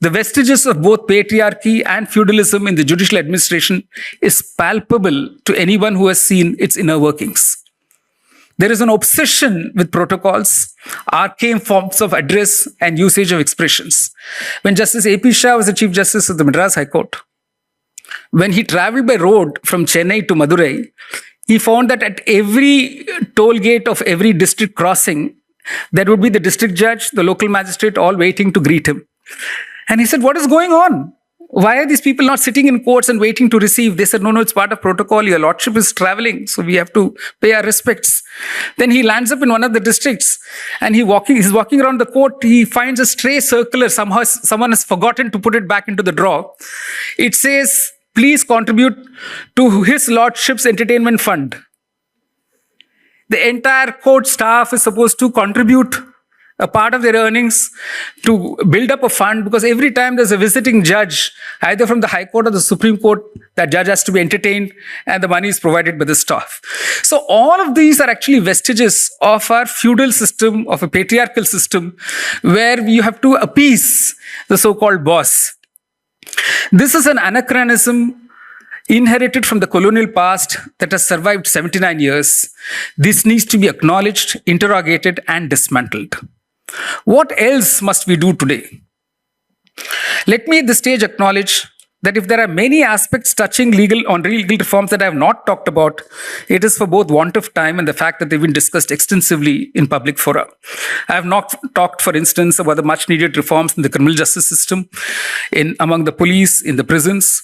The vestiges of both patriarchy and feudalism in the judicial administration is palpable to anyone who has seen its inner workings. There is an obsession with protocols, arcane forms of address, and usage of expressions. When Justice A.P. Shah was the Chief Justice of the Madras High Court, when he traveled by road from Chennai to Madurai, he found that at every toll gate of every district crossing, there would be the district judge, the local magistrate, all waiting to greet him. And he said, "What is going on? Why are these people not sitting in courts and waiting to receive?" They said, no, it's part of protocol. Your Lordship is traveling, so we have to pay our respects. Then he lands up in one of the districts and he's walking around the court. He finds a stray circular. Somehow someone has forgotten to put it back into the drawer. It says, "Please contribute to His Lordship's entertainment fund." The entire court staff is supposed to contribute a part of their earnings to build up a fund, because every time there's a visiting judge, either from the High Court or the Supreme Court, that judge has to be entertained and the money is provided by the staff. So all of these are actually vestiges of our feudal system, of a patriarchal system, where you have to appease the so-called boss. This is an anachronism inherited from the colonial past that has survived 79 years. This needs to be acknowledged, interrogated, and dismantled. What else must we do today? Let me at this stage acknowledge that if there are many aspects touching legal reforms that I have not talked about, it is for both want of time and the fact that they've been discussed extensively in public fora. I have not talked, for instance, about the much needed reforms in the criminal justice system, among the police, in the prisons.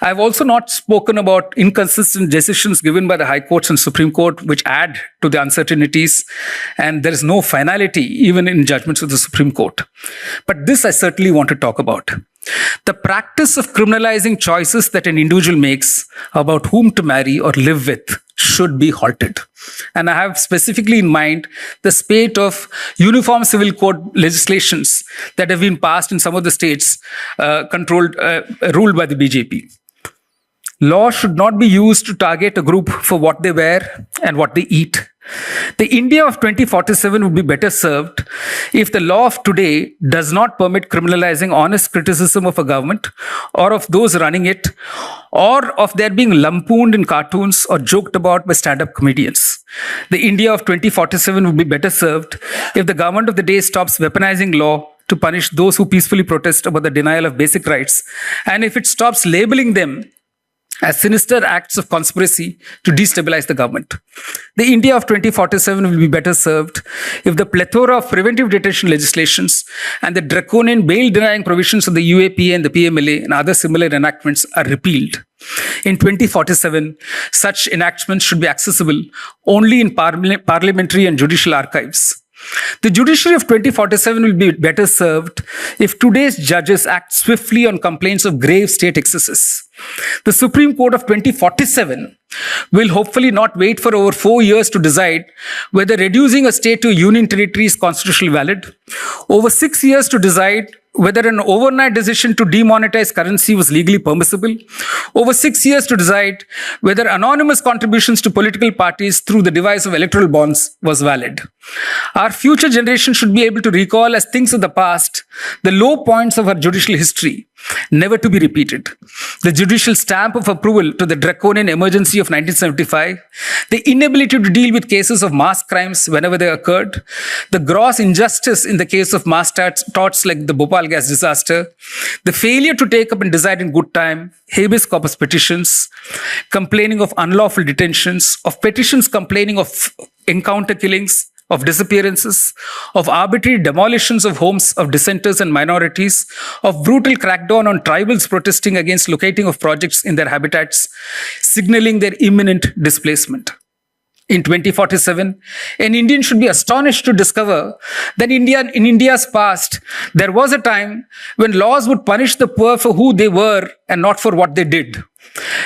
I have also not spoken about inconsistent decisions given by the High Courts and Supreme Court, which add to the uncertainties, and there is no finality even in judgments of the Supreme Court. But this I certainly want to talk about. The practice of criminalizing choices that an individual makes about whom to marry or live with should be halted. And I have specifically in mind the spate of uniform civil code legislations that have been passed in some of the states ruled by the BJP. Law should not be used to target a group for what they wear and what they eat. The India of 2047 would be better served if the law of today does not permit criminalizing honest criticism of a government or of those running it, or of their being lampooned in cartoons or joked about by stand-up comedians. The India of 2047 would be better served if the government of the day stops weaponizing law to punish those who peacefully protest about the denial of basic rights, and if it stops labeling them as sinister acts of conspiracy to destabilize the government. The India of 2047 will be better served if the plethora of preventive detention legislations and the draconian bail-denying provisions of the UAPA and the PMLA and other similar enactments are repealed. In 2047, such enactments should be accessible only in parliamentary and judicial archives. The judiciary of 2047 will be better served if today's judges act swiftly on complaints of grave state excesses. The Supreme Court of 2047 will hopefully not wait for over 4 years to decide whether reducing a state to a union territory is constitutionally valid, over 6 years to decide whether an overnight decision to demonetize currency was legally permissible, over 6 years to decide whether anonymous contributions to political parties through the device of electoral bonds was valid. Our future generation should be able to recall as things of the past the low points of our judicial history, never to be repeated. The judicial stamp of approval to the draconian emergency of 1975, the inability to deal with cases of mass crimes whenever they occurred, the gross injustice in the case of mass torts like the Bhopal gas disaster, the failure to take up and decide in good time, habeas corpus petitions, complaining of unlawful detentions, of petitions complaining of encounter killings, of disappearances, of arbitrary demolitions of homes of dissenters and minorities, of brutal crackdown on tribals protesting against locating of projects in their habitats, signaling their imminent displacement. In 2047, an Indian should be astonished to discover that in India's past, there was a time when laws would punish the poor for who they were and not for what they did.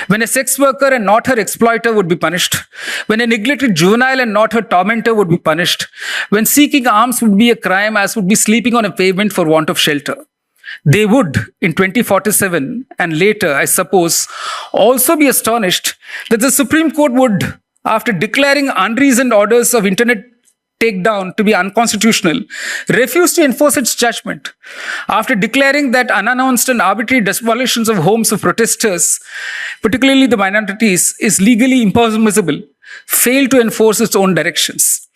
When a sex worker and not her exploiter would be punished, when a neglected juvenile and not her tormentor would be punished, when seeking alms would be a crime as would be sleeping on a pavement for want of shelter. They would, in 2047 and later, I suppose, also be astonished that the Supreme Court would, after declaring unreasoned orders of internet take down to be unconstitutional, refused to enforce its judgment. After declaring that unannounced and arbitrary demolitions of homes of protesters, particularly the minorities, is legally impermissible, failed to enforce its own directions.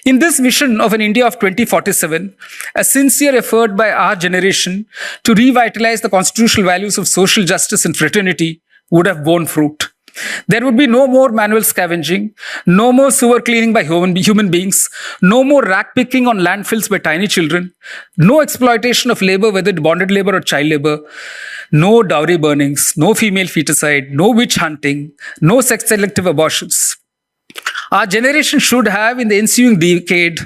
In this vision of an India of 2047, a sincere effort by our generation to revitalize the constitutional values of social justice and fraternity would have borne fruit. There would be no more manual scavenging, no more sewer cleaning by human beings, no more rack picking on landfills by tiny children, no exploitation of labor, whether bonded labor or child labor, no dowry burnings, no female feticide, no witch hunting, no sex-selective abortions. Our generation should have, in the ensuing decade,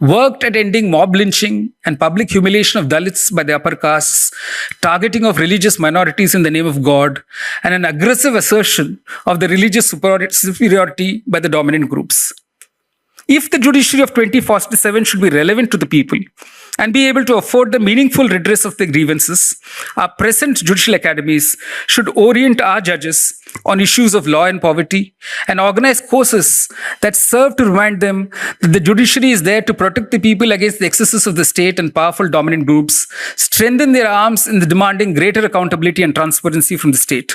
worked at ending mob lynching and public humiliation of Dalits by the upper castes, targeting of religious minorities in the name of God, and an aggressive assertion of the religious superiority by the dominant groups. If the judiciary of 2047 should be relevant to the people and be able to afford the meaningful redress of their grievances, our present judicial academies should orient our judges on issues of law and poverty and organize courses that serve to remind them that the judiciary is there to protect the people against the excesses of the state and powerful dominant groups, strengthen their arms in the demanding greater accountability and transparency from the state.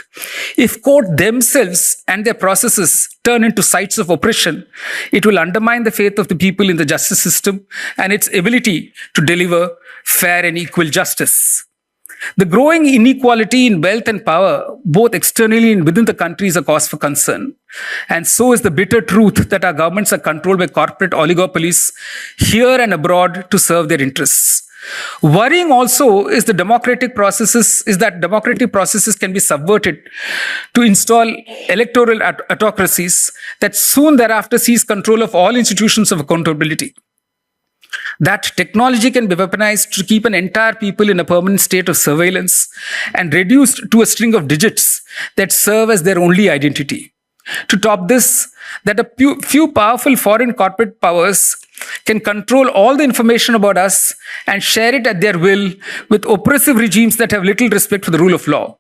If court themselves and their processes turn into sites of oppression, it will undermine the faith of the people in the justice system and its ability to deliver fair and equal justice. The growing inequality in wealth and power, both externally and within the country, is a cause for concern. And so is the bitter truth that our governments are controlled by corporate oligopolies here and abroad to serve their interests. Worrying also is that democratic processes can be subverted to install electoral autocracies that soon thereafter seize control of all institutions of accountability. That technology can be weaponized to keep an entire people in a permanent state of surveillance and reduced to a string of digits that serve as their only identity. To top this, that a few powerful foreign corporate powers can control all the information about us and share it at their will with oppressive regimes that have little respect for the rule of law.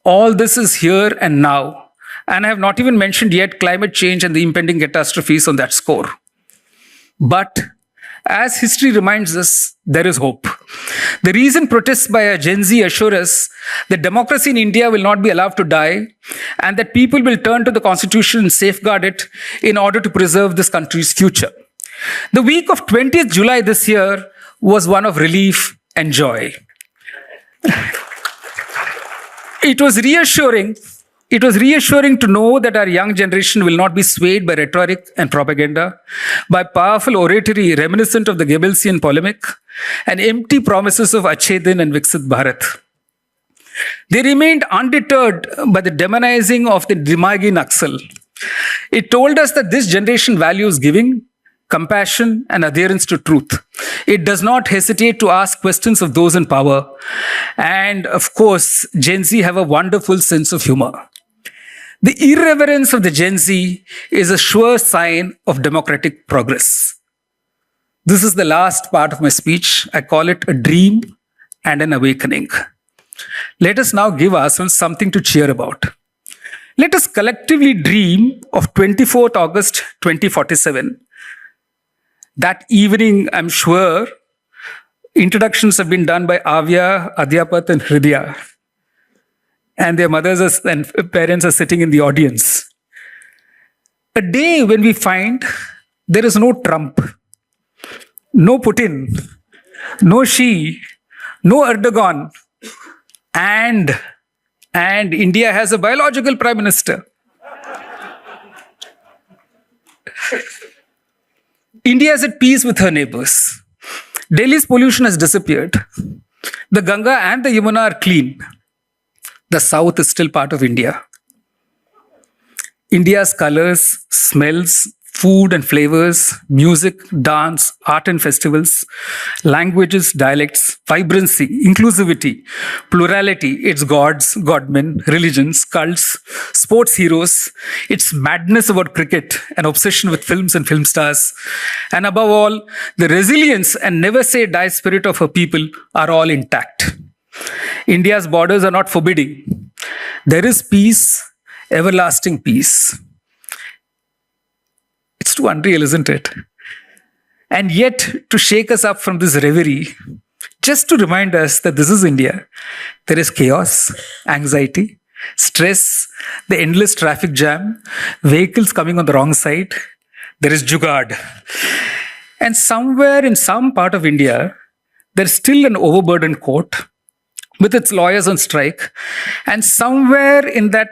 All this is here and now, and I have not even mentioned yet climate change and the impending catastrophes on that score. But as history reminds us, there is hope. The recent protests by a Gen Z assure us that democracy in India will not be allowed to die and that people will turn to the Constitution and safeguard it in order to preserve this country's future. The week of 20th July this year was one of relief and joy. It was reassuring to know that our young generation will not be swayed by rhetoric and propaganda, by powerful oratory reminiscent of the Goebbelsian polemic, and empty promises of Achhe and Viksit Bharat. They remained undeterred by the demonizing of the Dimagi Naxal. It told us that this generation values giving, compassion, and adherence to truth. It does not hesitate to ask questions of those in power. And of course, Gen Z have a wonderful sense of humor. The irreverence of the Gen Z is a sure sign of democratic progress. This is the last part of my speech. I call it a dream and an awakening. Let us now give ourselves something to cheer about. Let us collectively dream of 24th August 2047. That evening, I'm sure, introductions have been done by Avya, Adhyapat, and Hridaya. And their mothers and parents are sitting in the audience. A day when we find there is no Trump, no Putin, no Xi, no Erdogan, and India has a biological prime minister. India is at peace with her neighbors. Delhi's pollution has disappeared. The Ganga and the Yamuna are clean. The south is still part of India. India's colors, smells, food and flavors, music, dance, art and festivals, languages, dialects, vibrancy, inclusivity, plurality, its gods, godmen, religions, cults, sports heroes, its madness about cricket, an obsession with films and film stars, and above all, the resilience and never say die spirit of her people are all intact. India's borders are not forbidding. There is peace, everlasting peace. It's too unreal, isn't it? And yet, to shake us up from this reverie, just to remind us that this is India, there is chaos, anxiety, stress, the endless traffic jam, vehicles coming on the wrong side, there is jugaad. And somewhere in some part of India, there's still an overburdened court with its lawyers on strike. And somewhere in that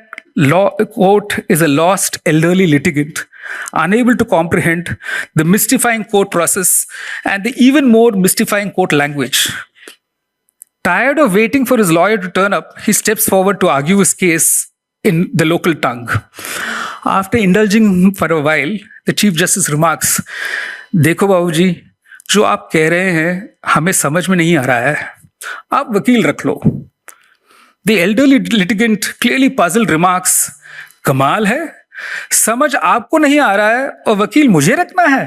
court is a lost elderly litigant, unable to comprehend the mystifying court process and the even more mystifying court language. Tired of waiting for his lawyer to turn up, he steps forward to argue his case in the local tongue. After indulging for a while, the Chief Justice remarks, देखो बाबूजी, जो आप कह रहे हैं हमें समझ में नहीं आ रहा है, आप वकील रख लो. The elderly litigant clearly puzzled remarks, कमाल है, समझ आपको नहीं आ रहा है और वकील मुझे रखना है.